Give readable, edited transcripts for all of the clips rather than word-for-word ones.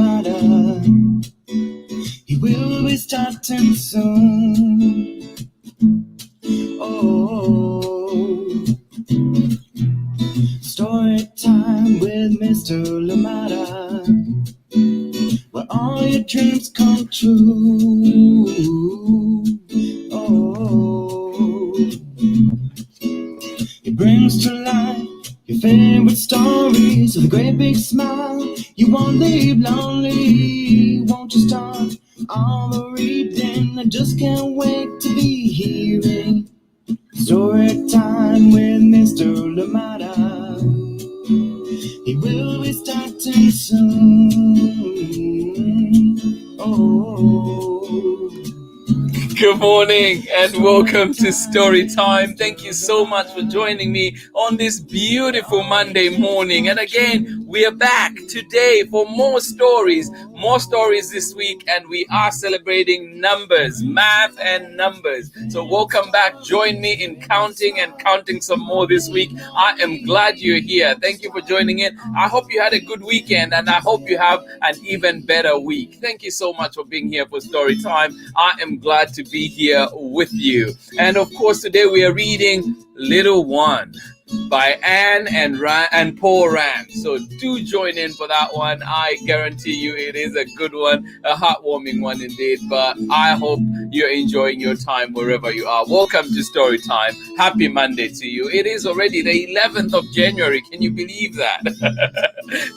matter. He will be starting soon. Oh, story time with Mr. Lamada, where all your dreams come true. Oh, he brings to life your favorite stories with a great big smile. You won't leave lonely. Won't you start all the reading? I just can't wait to be hearing story time with Mr. Lamada. He will be starting soon. Oh. Good morning and welcome to Story Time. Thank you so much for joining me on this beautiful Monday morning. And again, we are back today for more stories this week, and we are celebrating numbers, math and numbers. So welcome back. Join me in counting some more this week. I am glad you're here. Thank you for joining in. I hope you had a good weekend, and I hope you have an even better week. Thank you so much for being here for Story Time. I am glad to be here with you. And of course, today we are reading Little One by Anne and Paul Rand. So do join in for that one. I guarantee you it is a good one, a heartwarming one indeed. But I hope you're enjoying your time wherever you are. Welcome to Story Time. Happy Monday to you. It is already the 11th of January. Can you believe that?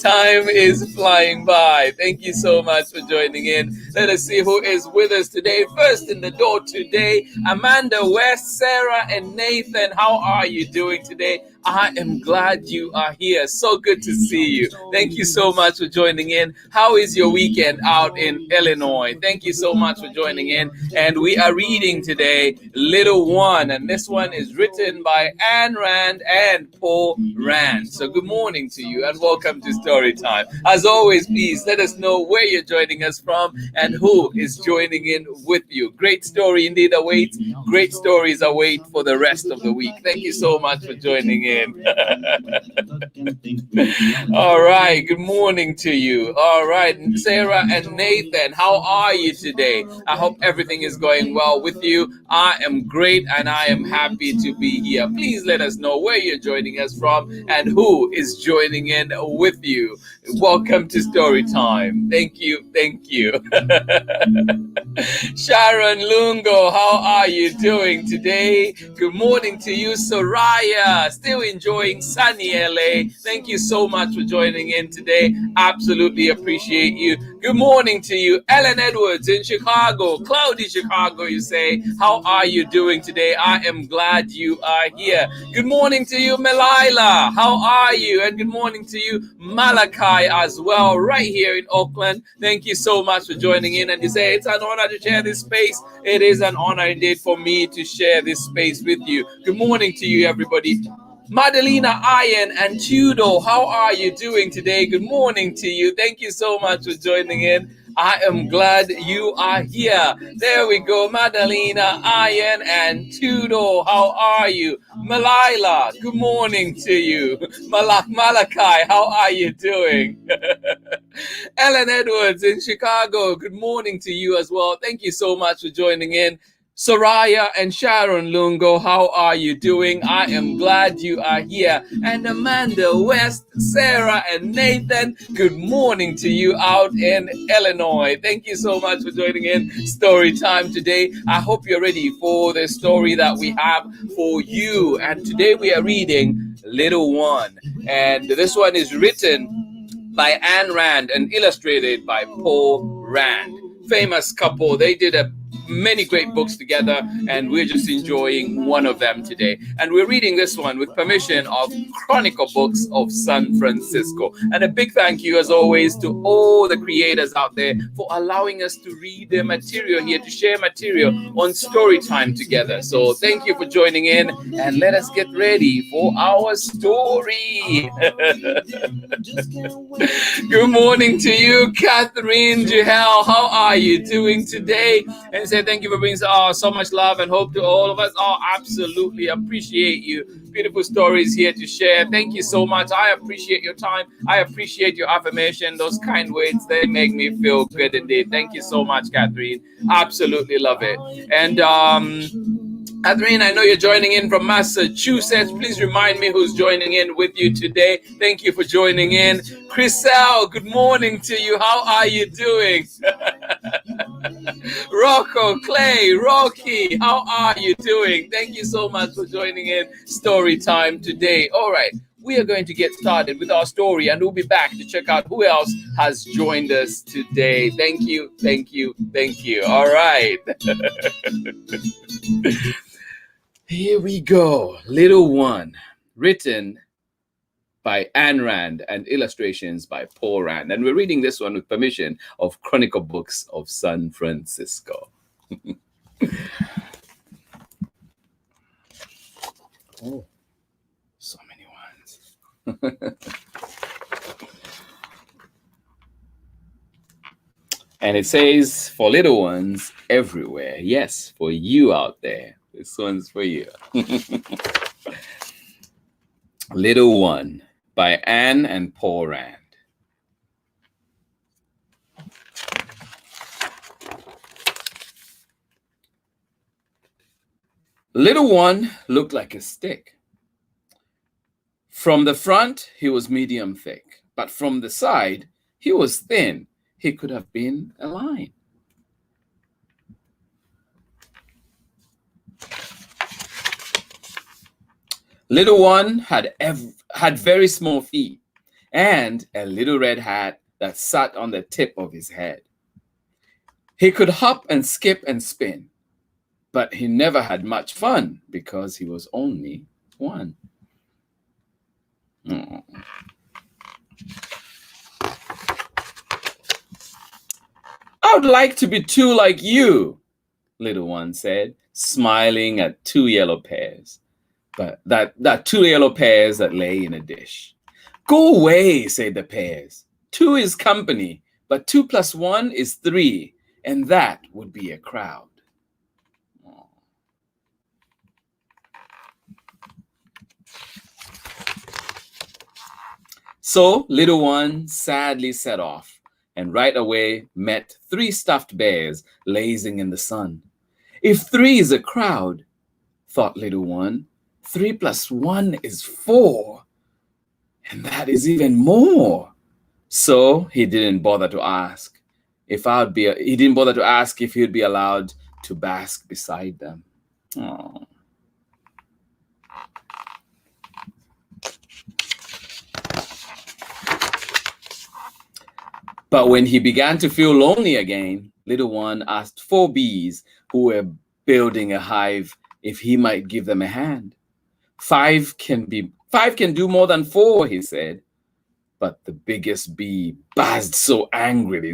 Time is flying by. Thank you so much for joining in. Let us see who is with us today. First in the door today, Amanda, West, Sarah, and Nathan. How are you doing today? I am glad you are here. So good to see you. Thank you so much for joining in. How is your weekend out in Illinois? Thank you so much for joining in. And we are reading today Little One. And this one is written by Anne Rand and Paul Rand. So good morning to you and welcome to Story Time. As always, please let us know where you're joining us from and who is joining in with you. Great story indeed awaits. Great stories await for the rest of the week. Thank you so much for joining in. All right, good morning to you. All right, Sarah and Nathan, how are you today? I hope everything is going well with you. I am great and I am happy to be here. Please let us know where you're joining us from and who is joining in with you. Welcome to Story Time. Thank you. Sharon Lungo, how are you doing today? Good morning to you, Soraya. Still enjoying sunny LA. Thank you so much for joining in today. Absolutely appreciate you. Good morning to you, Ellen Edwards in Chicago. Cloudy Chicago, you say. How are you doing today? I am glad you are here. Good morning to you, Melila. How are you? And good morning to you, Malachi, as well, right here in Oakland. Thank you so much for joining in. And you say, it's an honor to share this space. It is an honor indeed for me to share this space with you. Good morning to you, everybody. Madalena Iron and Tudor, how are you doing today? Good morning to you. Thank you so much for joining in. I am glad you are here. There we go. Madalena Iron and Tudor, how are you? Malila, good morning to you. Malachi, how are you doing? Ellen Edwards in Chicago, good morning to you as well. Thank you so much for joining in. Soraya and Sharon Lungo, how are you doing? I am glad you are here. And Amanda, West, Sarah, and Nathan, good morning to you out in Illinois. Thank you so much for joining in Story Time today. I hope you're ready for the story that we have for you. And today we are reading Little One. And this one is written by Anne Rand and illustrated by Paul Rand. Famous couple. They did many great books together, and we're just enjoying one of them today. And we're reading this one with permission of Chronicle Books of San Francisco. And a big thank you, as always, to all the creators out there for allowing us to read their material here, to share material on Story Time together. So thank you for joining in, and let us get ready for our story. Good morning to you, Catherine Jahel. How are you doing today? And say, say thank you for bringing so much love and hope to all of us. Oh, absolutely appreciate you. Beautiful stories here to share. Thank you so much. I appreciate your time. I appreciate your affirmation. Those kind words, they make me feel good indeed. Thank you so much, Catherine. Absolutely love it. And Catherine, I know you're joining in from Massachusetts. Please remind me who's joining in with you today. Thank you for joining in. Chriselle, good morning to you. How are you doing? Rocco, Clay, Rocky, how are you doing? Thank you so much for joining in Story Time today. All right, we are going to get started with our story and we'll be back to check out who else has joined us today. Thank you, thank you, thank you. All right. Here we go. Little One, written by Ayn Rand and illustrations by Paul Rand. And we're reading this one with permission of Chronicle Books of San Francisco. Oh, so many ones. And it says, for little ones everywhere. Yes, for you out there. This one's for you. Little One by Anne and Paul Rand. Little One looked like a stick. From the front, he was medium thick, but from the side, he was thin. He could have been a line. Little One had very small feet and a little red hat that sat on the tip of his head. He could hop and skip and spin, but he never had much fun because he was only one. Oh. I would like to be two like you, Little One said, smiling at two yellow pears. But that two yellow pears that lay in a dish. Go away, said the pears. Two is company, but 2 + 1 is 3, and that would be a crowd. Oh. So Little One sadly set off, and right away met 3 stuffed bears lazing in the sun. If 3 is a crowd, thought Little One, 3 + 1 is 4, and that is even more. So he didn't bother to ask if he would be allowed to bask beside them. Oh. But when he began to feel lonely again, Little One asked 4 bees who were building a hive if he might give them a hand. 5 can do more than 4, he said. But the biggest bee buzzed so angrily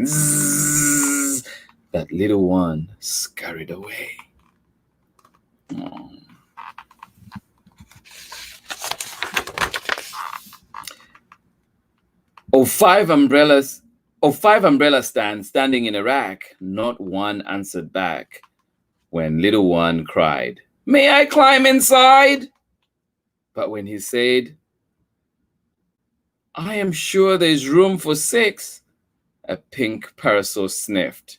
that Little One scurried away. Oh. Of five umbrella stands standing in a rack, not one answered back. When Little One cried, "May I climb inside?" But when he said, "I am sure there's room for 6, a pink parasol sniffed.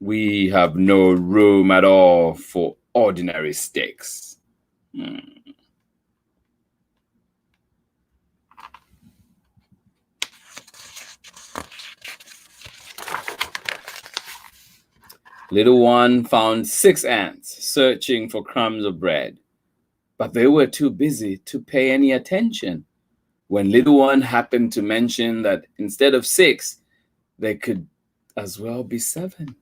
"We have no room at all for ordinary sticks." Little One found 6 ants searching for crumbs of bread, but they were too busy to pay any attention when Little One happened to mention that instead of 6, they could as well be 7.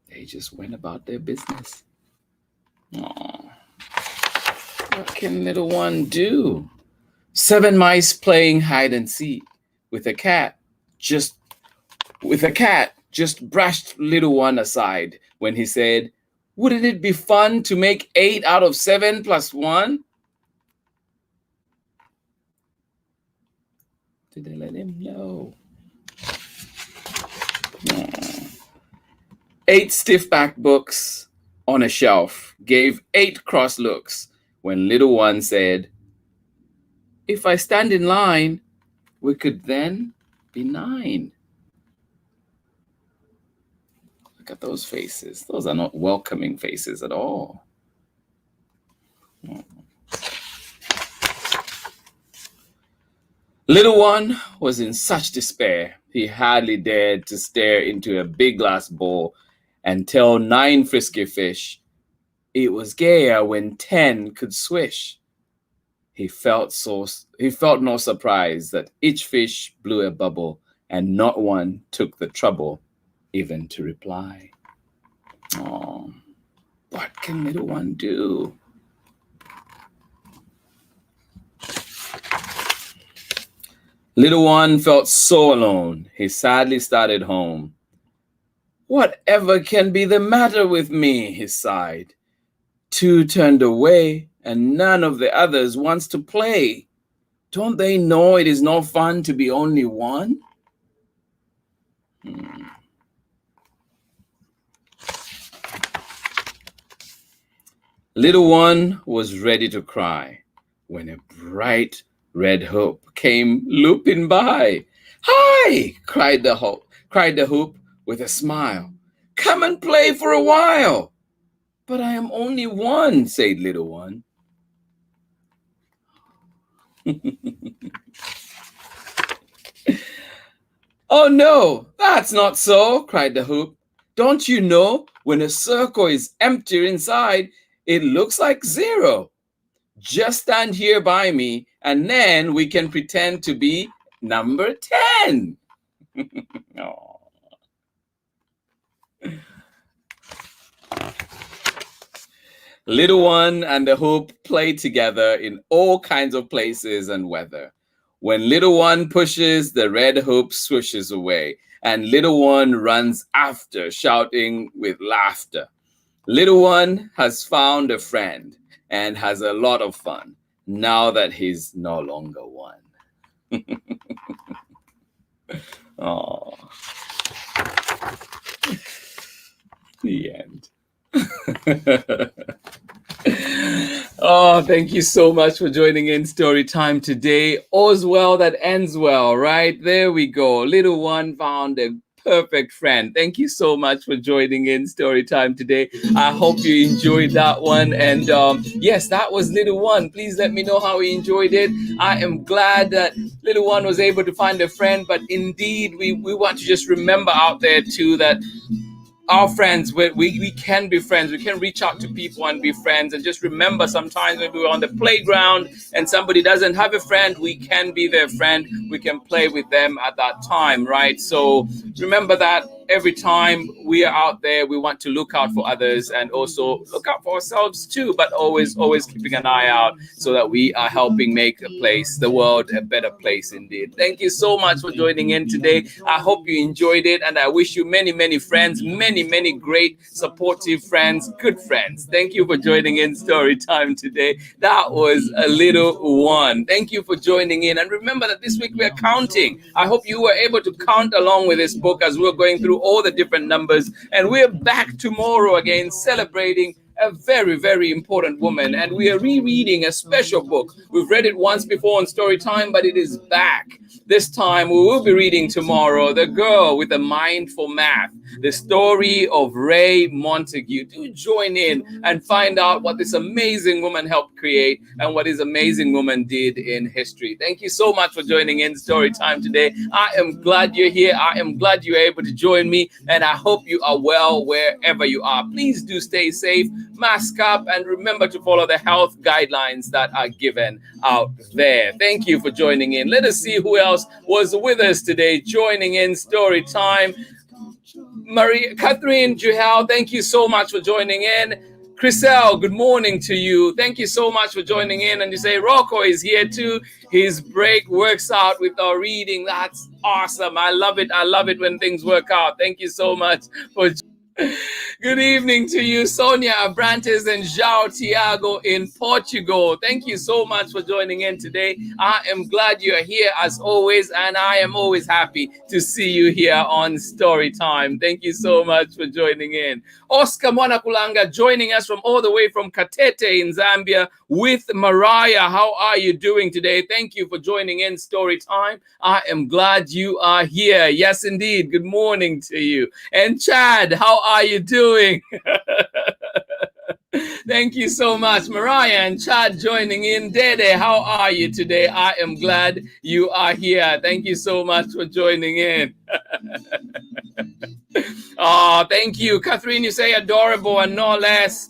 They just went about their business. Aww. What can Little One do? 7 mice playing hide and seek with a cat just brushed Little One aside when he said, "Wouldn't it be fun to make 8 out of 7 + 1? Did they let him know? 8 stiff back books on a shelf gave 8 cross looks when little one said, "If I stand in line, we could then be 9." Look at those faces. Those are not welcoming faces at all. Little one was in such despair, he hardly dared to stare into a big glass bowl and tell 9 frisky fish it was gayer when 10 could swish. He felt no surprise that each fish blew a bubble and not one took the trouble even to reply. Oh, what can little one do? Little one felt so alone, he sadly started home. "Whatever can be the matter with me?" he sighed. "Two turned away, and none of the others wants to play. Don't they know it is no fun to be only one?" Little one was ready to cry when a bright red hoop came looping by. "Hi!" cried the hoop with a smile. "Come and play for a while." "But I am only one," said little one. "Oh no, that's not so," cried the hoop. "Don't you know when a circle is empty inside, it looks like 0? Just stand here by me, and then we can pretend to be number 10. Oh. Little one and the hoop play together in all kinds of places and weather. When little one pushes, the red hoop swishes away, and little one runs after, shouting with laughter. Little one has found a friend and has a lot of fun now that he's no longer one. Oh, the end. Oh, thank you so much for joining in Story Time today. All's well that ends well, right? There we go. Little one found a perfect friend. Thank you so much for joining in Story Time today. I hope you enjoyed that one. And yes, that was Little One. Please let me know how you enjoyed it. I am glad that Little One was able to find a friend. But indeed, we want to just remember out there too that our friends, we can be friends. We can reach out to people and be friends. And just remember, sometimes when we're on the playground and somebody doesn't have a friend, we can be their friend. We can play with them at that time, right? So remember that every time we are out there, we want to look out for others and also look out for ourselves too, but always keeping an eye out so that we are helping make the world a better place indeed. Thank you so much for joining in today. I hope you enjoyed it, and I wish you many friends, many great supportive friends, good friends. Thank you for joining in Story Time today. That was a little one. Thank you for joining in, and remember that this week we are counting. I hope you were able to count along with this book as we're going through all the different numbers, and we're back tomorrow again celebrating a very important woman, and we are rereading a special book. We've read it once before on Story Time, but it is back. This time we will be reading tomorrow The Girl with a Mind for Math, the story of Ray Montague. Do join in and find out what this amazing woman helped create and what this amazing woman did in history. Thank you so much for joining in Story Time today. I am glad you're here. I am glad you're able to join me, and I hope you are well wherever you are. Please do stay safe, mask up, and remember to follow the health guidelines that are given out there. Thank you for joining in. Let us see who else was with us today joining in Story Time. Catherine Juhal, thank you so much for joining in. Chriselle, good morning to you. Thank you so much for joining in. And you say Rocco is here too. His break works out with our reading. That's awesome. I love it. I love it when things work out. Thank you so much for Good evening to you, Sonia Abrantes and João Tiago in Portugal. Thank you so much for joining in today. I am glad you are here as always, and I am always happy to see you here on Story Time. Thank you so much for joining in. Oscar Mwanakulanga joining us from all the way from Katete in Zambia with Mariah. How are you doing today? Thank you for joining in Story Time. I am glad you are here. Yes, indeed. Good morning to you. And Chad, how are you doing? Thank you so much, Mariah and Chad joining in. Dede, how are you today? I am glad you are here. Thank you so much for joining in. Oh, thank you. Catherine, you say adorable and no less.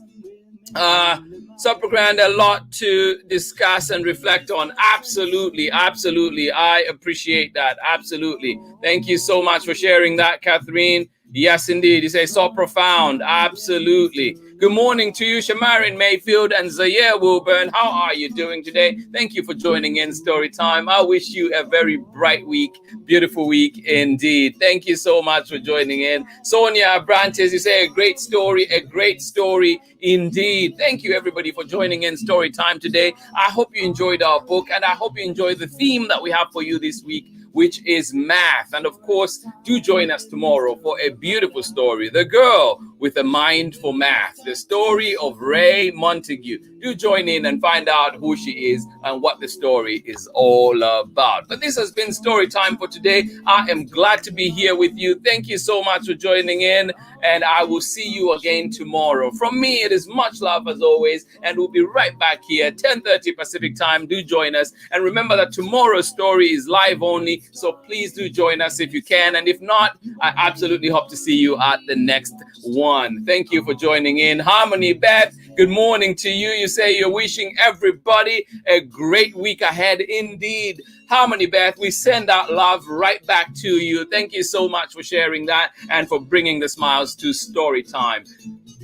Super Grand, a lot to discuss and reflect on. Absolutely, absolutely. I appreciate that. Absolutely. Thank you so much for sharing that, Catherine. Yes, indeed. You say so profound. Absolutely. Good morning to you, Shamarin Mayfield and Zaire Wilburn. How are you doing today? Thank you for joining in Story Time. I wish you a very bright week, beautiful week indeed. Thank you so much for joining in. Sonia Abrantes, you say a great story indeed. Thank you, everybody, for joining in Story Time today. I hope you enjoyed our book, and I hope you enjoyed the theme that we have for you this week, which is math. And of course, do join us tomorrow for a beautiful story, The Girl with a Mind for Math, the story of Ray Montague. Do join in and find out who she is and what the story is all about. But this has been Story Time for today. I am glad to be here with you. Thank you so much for joining in, and I will see you again tomorrow. From me, it is much love as always, and we'll be right back here, 10:30 Pacific time. Do join us. And remember that tomorrow's story is live only, so please do join us if you can. And if not, I absolutely hope to see you at the next one. Thank you for joining in. Harmony Beth, good morning to you. You say you're wishing everybody a great week ahead indeed. Harmony Beth, we send out love right back to you. Thank you so much for sharing that and for bringing the smiles to Story Time.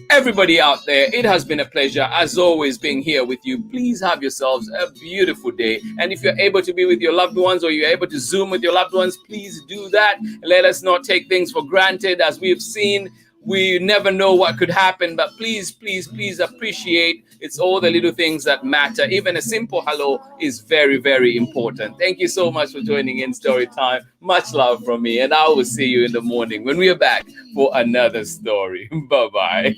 Everybody out there, it has been a pleasure as always being here with you. Please have yourselves a beautiful day. And if you're able to be with your loved ones or you're able to Zoom with your loved ones, please do that. Let us not take things for granted. As we've seen, we never know what could happen, but please, please, please appreciate it's all the little things that matter. Even a simple hello is very, very important. Thank you so much for joining in Story Time. Much love from me, and I will see you in the morning when we are back for another story. Bye-bye.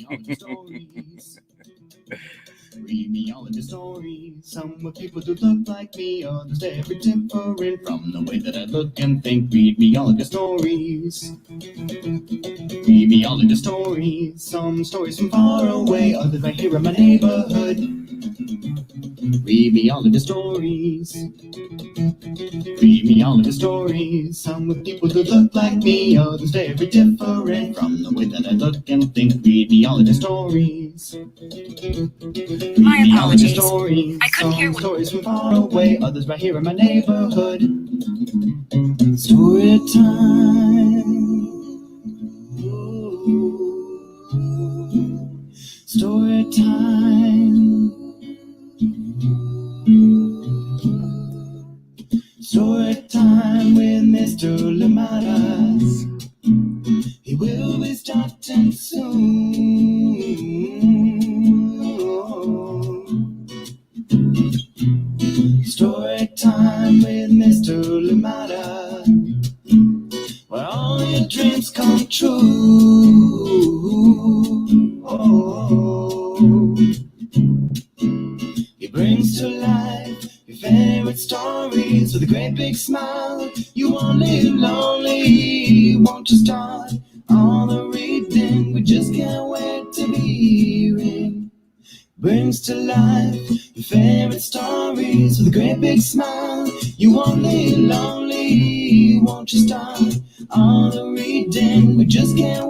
Read me all of the stories. Some with people who look like me, others very different from the way that I look and think. Read me all of the stories. Read me all of the stories. Some stories from far away, others right here in my neighborhood. Read me all of the stories. Read me all of the stories. Some with people who look like me, others very different from the way that I look and think. Read me all of the stories. My apologies. Stories. I couldn't hear Some what... stories from far away, others right here in my neighborhood. Story time. Ooh. Story time. Story time with Mr. Lamadas. He will be starting soon. Story time with Mr. Lamada, where all your dreams come true. Oh, he brings to life your favorite stories with a great big smile. You won't live lonely, won't you start all the reading? We just can't wait to be hearing. Brings to life your favorite stories with a great big smile. You won't live lonely, won't you start all the reading? We just can't